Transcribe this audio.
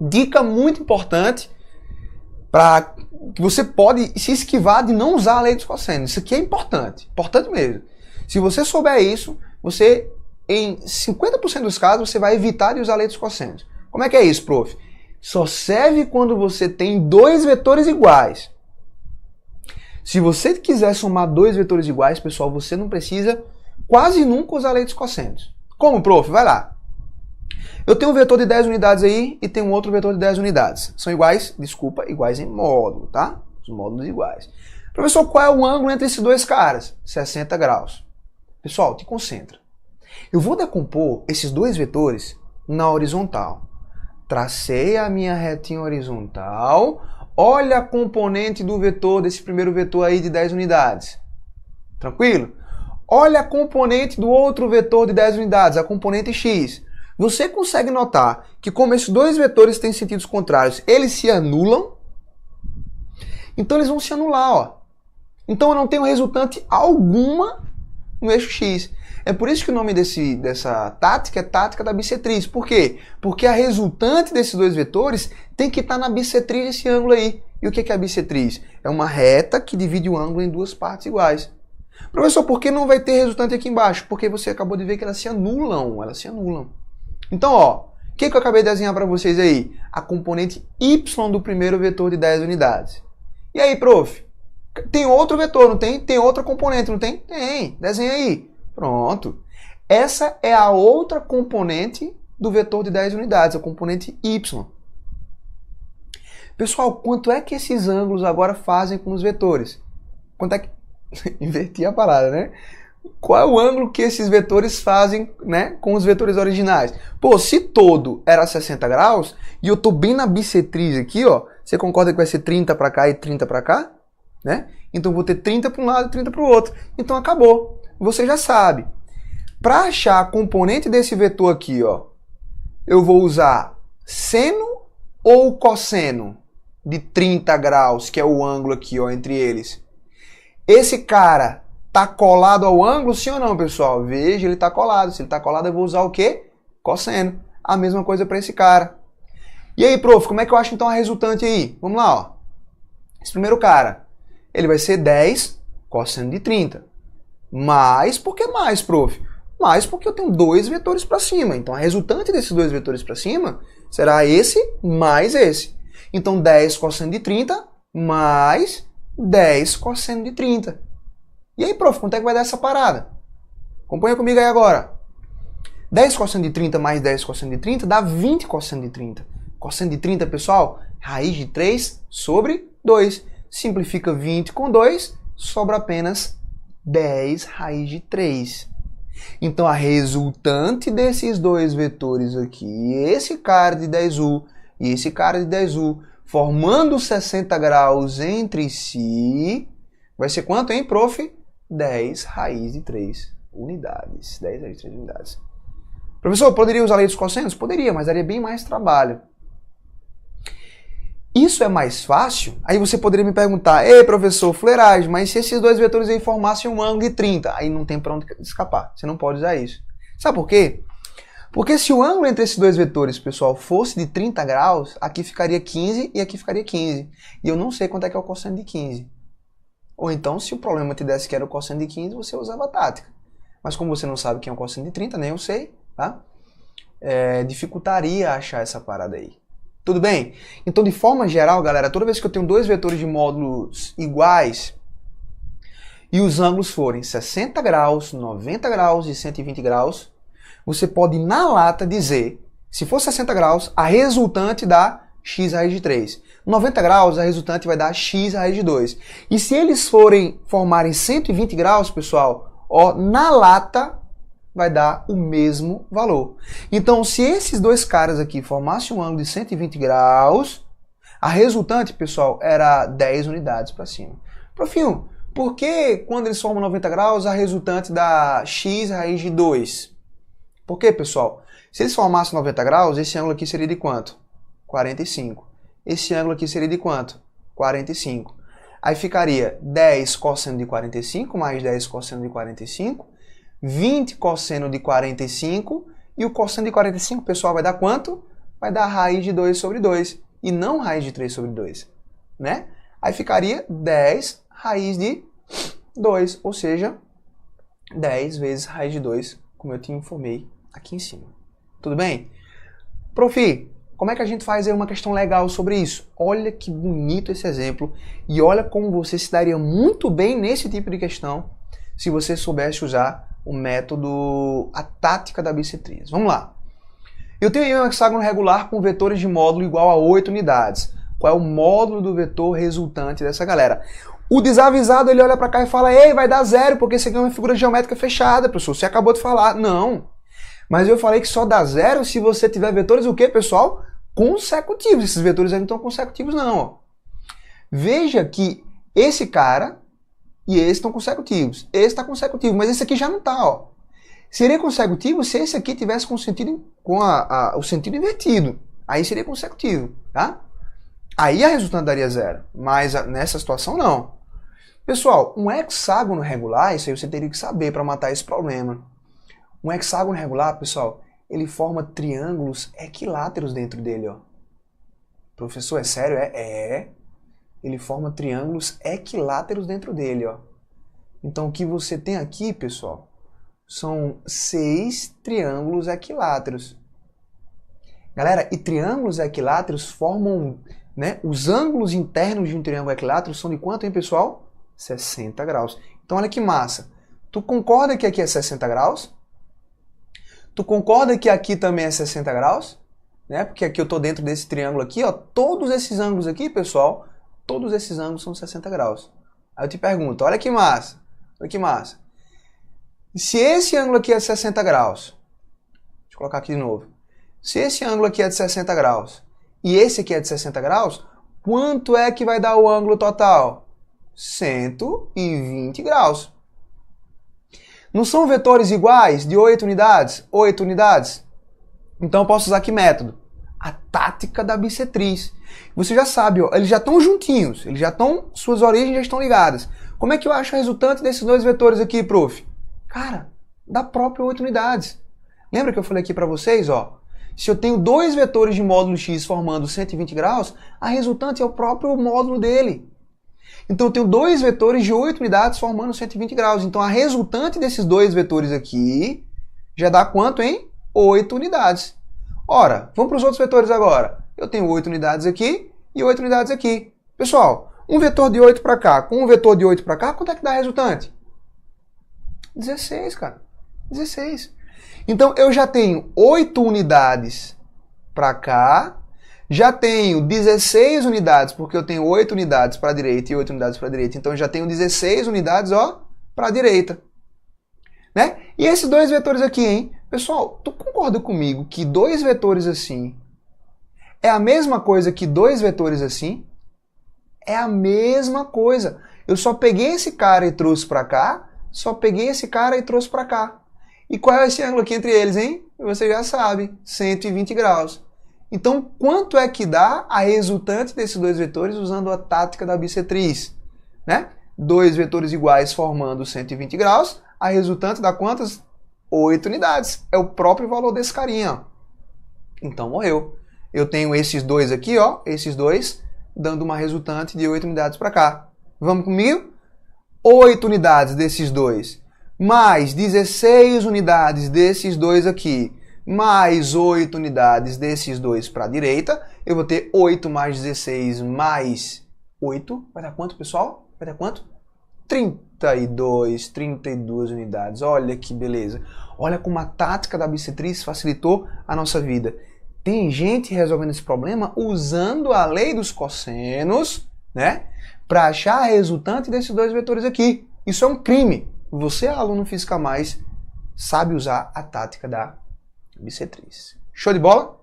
Dica muito importante para que você pode se esquivar de não usar a lei dos cossenos. Isso aqui é importante, importante mesmo. Se você souber isso, você, em 50% dos casos, você vai evitar de usar a lei dos cossenos. Como é que é isso, prof? Só serve quando você tem dois vetores iguais. Se você quiser somar dois vetores iguais, pessoal, você não precisa quase nunca usar a lei dos cossenos. Como, prof? Vai lá. Eu tenho um vetor de 10 unidades aí e tenho um outro vetor de 10 unidades. São iguais, desculpa, iguais em módulo, tá? Os módulos iguais. Professor, qual é o ângulo entre esses dois caras? 60 graus. Pessoal, te concentra. Eu vou decompor esses dois vetores na horizontal. Tracei a minha retinha horizontal. Olha a componente do vetor, desse primeiro vetor aí de 10 unidades. Tranquilo? Olha a componente do outro vetor de 10 unidades, a componente x. Você consegue notar que como esses dois vetores têm sentidos contrários, eles se anulam? Então eles vão se anular, ó. Então eu não tenho resultante alguma no eixo x. É por isso que o nome dessa tática é tática da bissetriz. Por quê? Porque a resultante desses dois vetores tem que estar na bissetriz desse ângulo aí. E o que é a bissetriz? É uma reta que divide o ângulo em duas partes iguais. Professor, por que não vai ter resultante aqui embaixo? Porque você acabou de ver que elas se anulam. Elas se anulam. Então, ó, o que eu acabei de desenhar para vocês aí? A componente y do primeiro vetor de 10 unidades. E aí, prof? Tem outro vetor, não tem? Tem outra componente, não tem? Tem. Desenha aí. Pronto. Essa é a outra componente do vetor de 10 unidades, a componente y. Pessoal, quanto é que esses ângulos agora fazem com os vetores? Quanto é que... Inverti a parada, né? Qual é o ângulo que esses vetores fazem, né, com os vetores originais? Pô, se todo era 60 graus, e eu tô bem na bissetriz aqui, ó, você concorda que vai ser 30 para cá e 30 para cá? Né? Então eu vou ter 30 para um lado e 30 para o outro. Então acabou. Você já sabe. Para achar a componente desse vetor aqui, ó, eu vou usar seno ou cosseno de 30 graus, que é o ângulo aqui, ó, entre eles. Esse cara tá colado ao ângulo, sim ou não, pessoal? Veja, ele tá colado. Se ele tá colado, eu vou usar o quê? Cosseno. A mesma coisa para esse cara. E aí, prof, como é que eu acho então a resultante aí? Vamos lá, ó. Esse primeiro cara, ele vai ser 10 cosseno de 30. Mais, por que mais, prof? Mais porque eu tenho dois vetores para cima. Então a resultante desses dois vetores para cima será esse mais esse. Então 10 cosseno de 30 mais 10 cosseno de 30. E aí, prof, quanto é que vai dar essa parada? Acompanha comigo aí agora. 10 cosseno de 30 mais 10 cosseno de 30 dá 20 cosseno de 30. Cosseno de 30, pessoal, raiz de 3 sobre 2. Simplifica 20 com 2, sobra apenas 10 raiz de 3. Então a resultante desses dois vetores aqui, esse cara de 10u e esse cara de 10u, formando 60 graus entre si, vai ser quanto, hein, prof? 10 raiz de 3 unidades. 10 raiz de 3 unidades. Professor, poderia usar a lei dos cossenos? Poderia, mas daria bem mais trabalho. Isso é mais fácil? Aí você poderia me perguntar, ei, professor, fuleiragem, mas se esses dois vetores aí formassem um ângulo de 30, aí não tem para onde escapar. Você não pode usar isso. Sabe por quê? Porque se o ângulo entre esses dois vetores, pessoal, fosse de 30 graus, aqui ficaria 15 e aqui ficaria 15. E eu não sei quanto é que é o cosseno de 15. Ou então, se o problema te desse que era o cosseno de 15, você usava a tática. Mas como você não sabe quem é o cosseno de 30, nem eu sei, tá? Dificultaria achar essa parada aí. Tudo bem? Então, de forma geral, galera, toda vez que eu tenho dois vetores de módulos iguais e os ângulos forem 60 graus, 90 graus e 120 graus, você pode, na lata, dizer, se for 60 graus, a resultante dá x raiz de 3. 90 graus, a resultante vai dar x raiz de 2. E se eles formarem 120 graus, pessoal, ó, na lata vai dar o mesmo valor. Então, se esses dois caras aqui formassem um ângulo de 120 graus, a resultante, pessoal, era 10 unidades para cima. Profinho, por que quando eles formam 90 graus, a resultante dá x raiz de 2? Por quê, pessoal? Se eles formassem 90 graus, esse ângulo aqui seria de quanto? 45. Esse ângulo aqui seria de quanto? 45. Aí ficaria 10 cosseno de 45 mais 10 cosseno de 45, 20 cosseno de 45, e o cosseno de 45, pessoal, vai dar quanto? vai dar raiz de 2 sobre 2 e não raiz de 3 sobre 2, né? Aí ficaria 10 raiz de 2, ou seja, 10 vezes raiz de 2, como eu te informei aqui em cima. Tudo bem? Prof, como é que a gente faz aí uma questão legal sobre isso? Olha que bonito esse exemplo e olha como você se daria muito bem nesse tipo de questão se você soubesse usar o método, a tática da bissetriz. Vamos lá. Eu tenho aí um hexágono regular com vetores de módulo igual a 8 unidades. Qual é o módulo do vetor resultante dessa galera? O desavisado, ele olha para cá e fala, ei, vai dar 0, porque isso aqui é uma figura geométrica fechada, professor. Você acabou de falar. Não. Mas eu falei que só dá 0 se você tiver vetores o quê, pessoal? Consecutivos. Esses vetores aí não estão consecutivos, não. Ó. Veja que esse cara e esse estão consecutivos. Esse está consecutivo, mas esse aqui já não está, ó. Seria consecutivo se esse aqui tivesse com o sentido, o sentido invertido. Aí seria consecutivo, tá? Aí a resultante daria 0, mas nessa situação não. Pessoal, um hexágono regular, isso aí você teria que saber para matar esse problema. Um hexágono regular, pessoal, ele forma triângulos equiláteros dentro dele, ó. Professor, é sério? Ele forma triângulos equiláteros dentro dele, ó. Então o que você tem aqui, pessoal, são 6 triângulos equiláteros. Galera, e triângulos equiláteros formam, né, os ângulos internos de um triângulo equilátero são de quanto, hein, pessoal? 60 graus. Então olha que massa. Tu concorda que aqui é 60 graus? Tu concorda que aqui também é 60 graus? Né? Porque aqui eu estou dentro desse triângulo aqui, ó. Todos esses ângulos aqui, pessoal, todos esses ângulos são 60 graus. Aí eu te pergunto, olha que massa. Olha que massa. Se esse ângulo aqui é de 60 graus, deixa eu colocar aqui de novo. Se esse ângulo aqui é de 60 graus e esse aqui é de 60 graus, quanto é que vai dar o ângulo total? 120 graus. Não são vetores iguais de 8 unidades? 8 unidades. Então eu posso usar que método? A tática da bissetriz. Você já sabe, ó, eles já estão juntinhos, suas origens já estão ligadas. Como é que eu acho o resultante desses dois vetores aqui, prof? Cara, da própria 8 unidades. Lembra que eu falei aqui para vocês, ó? Se eu tenho dois vetores de módulo x formando 120 graus, a resultante é o próprio módulo dele. Então eu tenho dois vetores de 8 unidades formando 120 graus. Então a resultante desses dois vetores aqui já dá quanto, hein? 8 unidades. Ora, vamos para os outros vetores agora. Eu tenho 8 unidades aqui e 8 unidades aqui. Pessoal, um vetor de 8 para cá com um vetor de 8 para cá, quanto é que dá a resultante? 16, cara. 16. Então eu já tenho 8 unidades para cá, já tenho 16 unidades, porque eu tenho 8 unidades para a direita e 8 unidades para a direita. Então eu já tenho 16 unidades, ó, para a direita. Né? E esses dois vetores aqui, hein? Pessoal, tu concorda comigo que dois vetores assim é a mesma coisa que dois vetores assim? É a mesma coisa. Eu só peguei esse cara e trouxe para cá, só peguei esse cara e trouxe para cá. E qual é esse ângulo aqui entre eles, hein? Você já sabe, 120 graus. Então, quanto é que dá a resultante desses dois vetores usando a tática da bissetriz? Né? Dois vetores iguais formando 120 graus, a resultante dá quantas? 8 unidades. É o próprio valor desse carinha. Ó. Então, morreu. Eu tenho esses dois aqui, ó, esses dois, dando uma resultante de 8 unidades para cá. Vamos comigo? 8 unidades desses dois, mais 16 unidades desses dois aqui, mais 8 unidades desses dois para a direita, eu vou ter 8 mais 16 mais 8. Vai dar quanto, pessoal? Vai dar quanto? 32 unidades. Olha que beleza. Olha como a tática da bissetriz facilitou a nossa vida. Tem gente resolvendo esse problema usando a lei dos cossenos, né, para achar a resultante desses dois vetores aqui. Isso é um crime. Você, aluno Física Mais, sabe usar a tática da bissetriz. Show de bola?